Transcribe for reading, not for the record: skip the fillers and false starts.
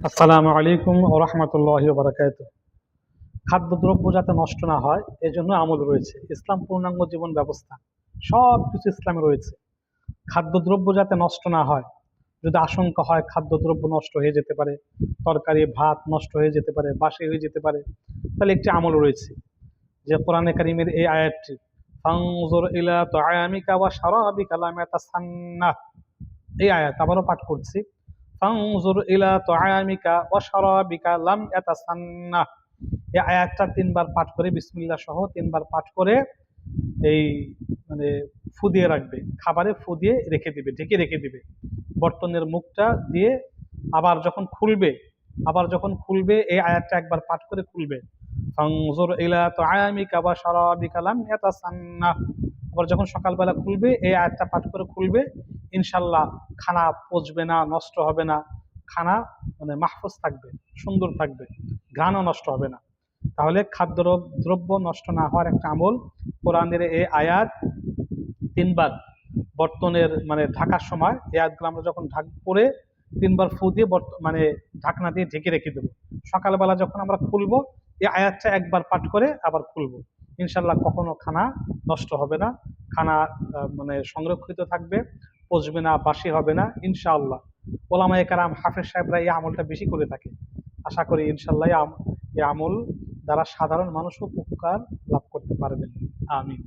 আসসালামু আলাইকুম ওয়া রাহমাতুল্লাহি ওয়া বারাকাতুহু। খাদ্যদ্রব্য যাতে নষ্ট না হয় এজন্য আমল রয়েছে। ইসলাম পূর্ণাঙ্গ জীবন ব্যবস্থা। সবকিছু ইসলামে রয়েছে। খাদ্যদ্রব্য যাতে নষ্ট না হয়, যদি আশঙ্কা হয় খাদ্যদ্রব্য নষ্ট হয়ে যেতে পারে, তরকারি ভাত নষ্ট হয়ে যেতে পারে, বাসি হয়ে যেতে পারে, তাহলে একটি আমল রয়েছে যে কোরআনে কারিমের এই আয়াতটি, ফানজুর ইলা তুআমিকা ওয়া শারাবিকা লাম ইয়াতাসান্নাহ, এই আয়াত আবারও পাঠ করছি। ফানজুর ইলা তুআমিকা ওয়া শারাবিকা লাম ইয়াতাসান্নাহ, এই আয়াতটা তিনবার পাঠ করে বিসমিল্লাহ সহ তিনবার পাঠ করে এই মানে ফু দিয়ে রাখবে, খাবারে ফু দিয়ে রেখে দিবে, ঢেকে রেখে দিবে বর্তনের মুখটা দিয়ে। আবার যখন খুলবে এই আয়াতটা একবার পাঠ করে খুলবে, ফানজুর ইলা তুআমিকা ওয়া শারাবিকা লাম ইয়াতাসান্নাহ। আবার যখন সকালবেলা খুলবে এই আয়াতটা পাঠ করে খুলবে, ইনশাল্লাহ খানা পচবে না, নষ্ট হবে না, খানা মাহফুজ থাকবে, সুন্দর থাকবে, ঘ্রাণও নষ্ট হবে না। তাহলে খাদ্য দ্রব্য নষ্ট না হওয়ার একটা আমল, কোরআনের এই আয়াত তিনবার বর্তনের ঢাকার সময় এই আয়াতগুলো আমরা যখন পরে তিনবার ফু দিয়ে ঢাকনা দিয়ে ঢেকে রেখে দেবো। সকালবেলা যখন আমরা খুলবো এই আয়াতটা একবার পাঠ করে আবার খুলবো, ইনশাল্লাহ কখনো খানা নষ্ট হবে না, খানা সংরক্ষিত থাকবে, পচবে না, বাসি হবে না ইনশাআল্লাহ। ওলামায়ে কেরাম হাফেজ সাহেবরা এই আমলটা বেশি করে থাকে। আশা করি ইনশাল্লাহ এই আমল দ্বারা সাধারণ মানুষও উপকার লাভ করতে পারবেন। আমিন।